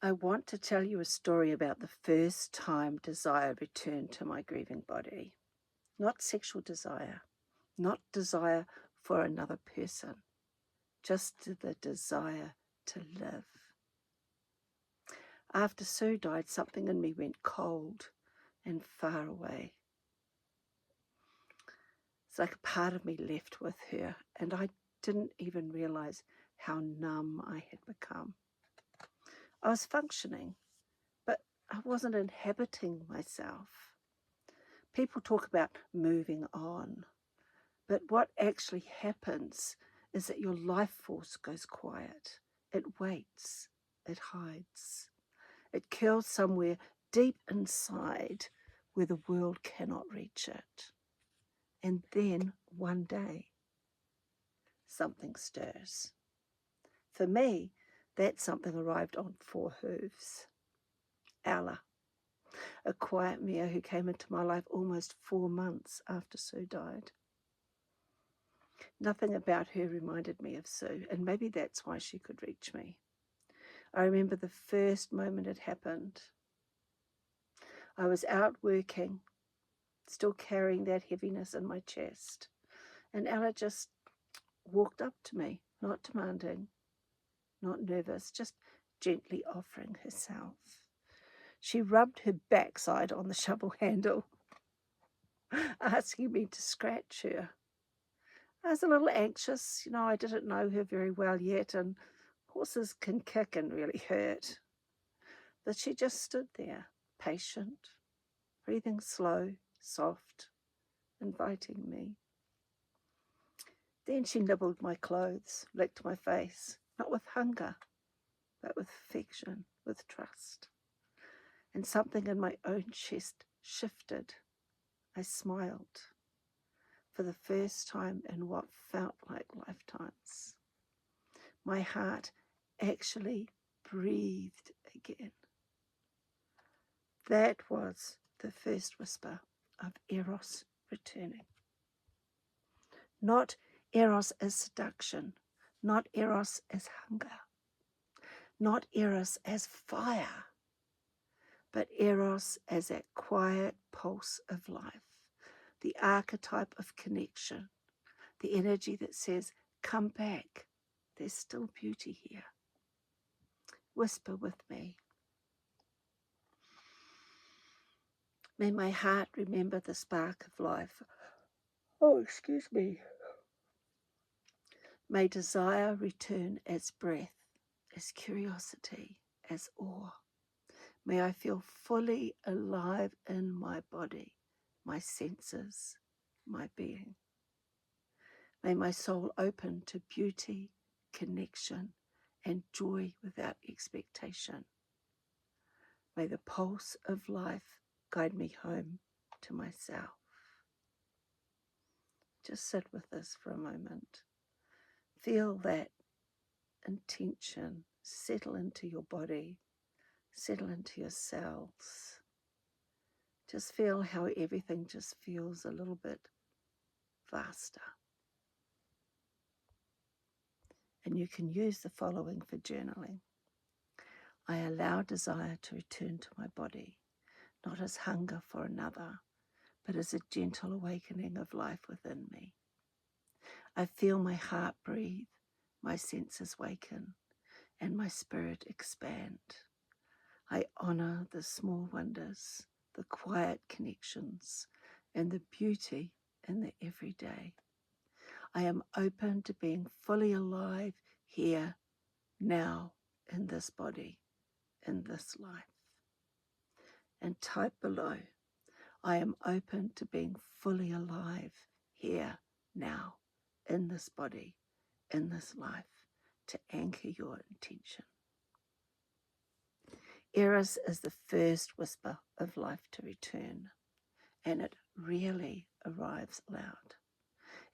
I want to tell you a story about the first time desire returned to my grieving body. Not sexual desire, not desire for another person, just the desire to live. After Sue died, something in me went cold and far away. It's like a part of me left with her, and I didn't even realize how numb I had become. I was functioning, but I wasn't inhabiting myself. People talk about moving on, but what actually happens is that your life force goes quiet. It waits, it hides, it curls somewhere deep inside where the world cannot reach it. And then one day, something stirs. For me, that something arrived on 4 hooves. Ella, a quiet mare who came into my life almost 4 months after Sue died. Nothing about her reminded me of Sue, and maybe that's why she could reach me. I remember the first moment it happened. I was out working, still carrying that heaviness in my chest, and Ella just walked up to me, not demanding, not nervous, just gently offering herself. She rubbed her backside on the shovel handle, asking me to scratch her. I was a little anxious. I didn't know her very well yet, and horses can kick and really hurt. But she just stood there, patient, breathing slow, soft, inviting me. Then she nibbled my clothes, licked my face, not with hunger, but with affection, with trust. And something in my own chest shifted. I smiled for the first time in what felt like lifetimes. My heart actually breathed again. That was the first whisper of Eros returning. Not Eros as seduction, not Eros as hunger, not Eros as fire, but Eros as that quiet pulse of life, the archetype of connection, the energy that says, come back, there's still beauty here. Whisper with me. May my heart remember the spark of life. Oh, excuse me. May desire return as breath, as curiosity, as awe. May I feel fully alive in my body, my senses, my being. May my soul open to beauty, connection, and joy without expectation. May the pulse of life guide me home to myself. Just sit with this for a moment. Feel that intention settle into your body, settle into your cells. Just feel how everything just feels a little bit vaster. And you can use the following for journaling. I allow desire to return to my body, not as hunger for another, but as a gentle awakening of life within me. I feel my heart breathe, my senses waken, and my spirit expand. I honor the small wonders, the quiet connections, and the beauty in the everyday. I am open to being fully alive here, now, in this body, in this life. And type below, I am open to being fully alive here, now, in this body, in this life, to anchor your intention. Eros is the first whisper of life to return, and it really arrives loud.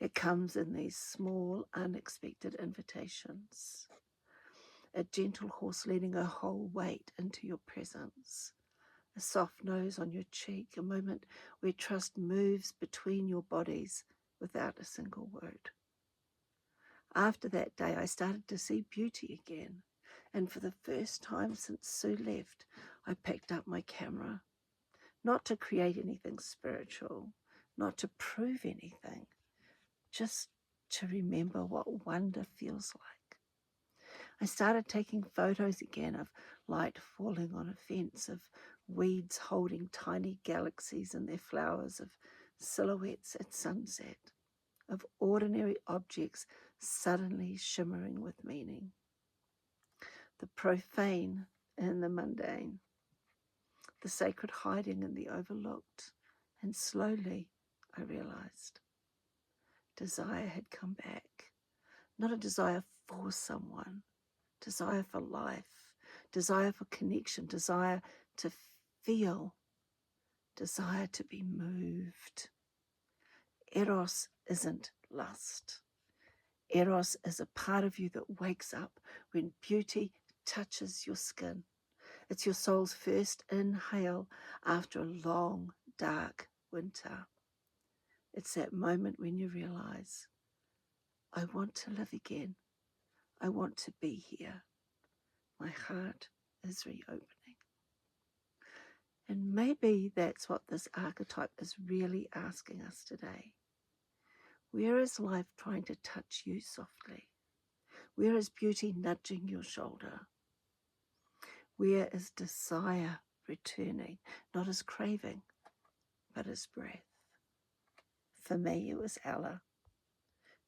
It comes in these small, unexpected invitations. A gentle horse leaning her whole weight into your presence. A soft nose on your cheek, a moment where trust moves between your bodies without a single word. After that day, I started to see beauty again, And for the first time since Sue left, I picked up my camera, not to create anything spiritual, not to prove anything, just to remember what wonder feels like. I started taking photos again of light falling on a fence, of weeds holding tiny galaxies in their flowers, of silhouettes at sunset, of ordinary objects suddenly shimmering with meaning. The profane in the mundane, the sacred hiding in the overlooked. And slowly I realized desire had come back. Not a desire for someone, desire for life, desire for connection, desire to feel, desire to be moved. Eros isn't lust. Eros is a part of you that wakes up when beauty touches your skin. It's your soul's first inhale after a long, dark winter. It's that moment when you realize, I want to live again. I want to be here. My heart is reopening. And maybe that's what this archetype is really asking us today. Where is life trying to touch you softly? Where is beauty nudging your shoulder? Where is desire returning, not as craving, but as breath? For me, it was Ella.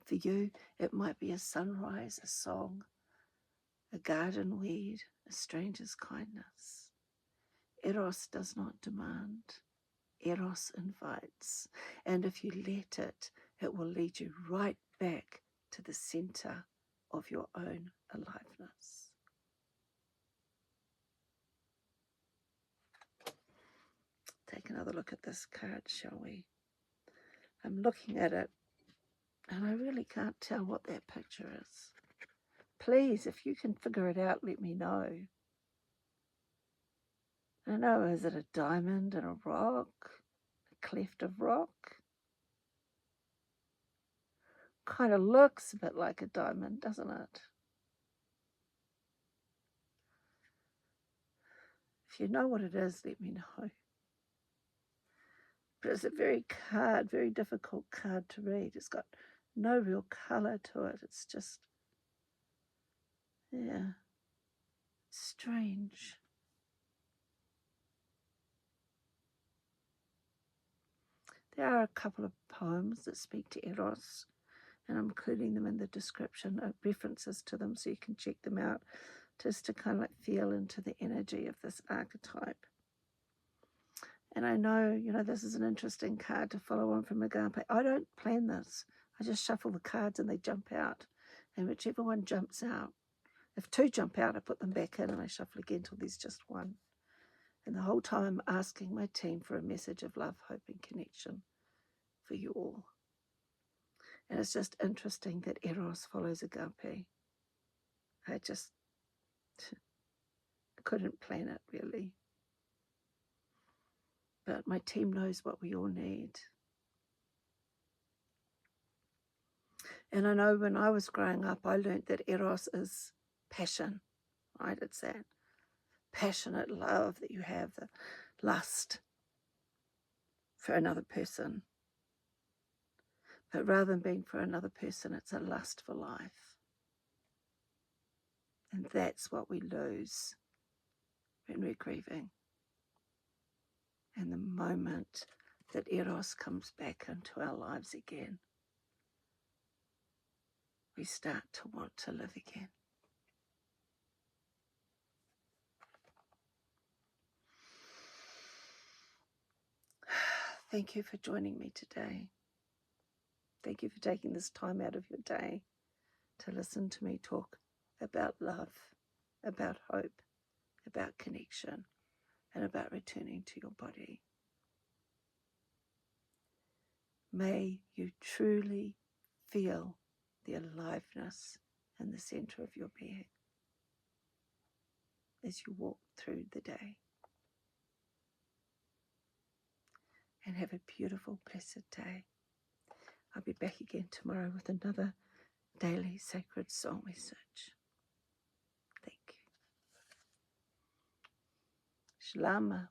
For you, it might be a sunrise, a song, a garden weed, a stranger's kindness. Eros does not demand. Eros invites. And if you let it, it will lead you right back to the center of your own aliveness. Take another look at this card, shall we? I'm looking at it, and I really can't tell what that picture is. Please, if you can figure it out, let me know. I don't know, is it a diamond and a rock? A cleft of rock? Kind of looks a bit like a diamond, doesn't it? If you know what it is, let me know. But it's a very difficult card to read. It's got no real colour to it. It's just, yeah, strange. There are a couple of poems that speak to Eros, and I'm including them in the description, references to them so you can check them out, just to kind of like feel into the energy of this archetype. And I know, this is an interesting card to follow on from Agape. I don't plan this. I just shuffle the cards and they jump out. And whichever one jumps out, if two jump out, I put them back in and I shuffle again till there's just one. And the whole time I'm asking my team for a message of love, hope, and connection for you all. And it's just interesting that Eros follows Agape. I just couldn't plan it, really. But my team knows what we all need. And I know when I was growing up, I learned that Eros is passion, right? It's that passionate love that you have, the lust for another person. But rather than being for another person, it's a lust for life. And that's what we lose when we're grieving. And the moment that Eros comes back into our lives again, we start to want to live again. Thank you for joining me today. Thank you for taking this time out of your day to listen to me talk about love, about hope, about connection, and about returning to your body. May you truly feel the aliveness in the center of your being as you walk through the day. And have a beautiful, blessed day. I'll be back again tomorrow with another daily sacred soul message. Thank you. Shlama.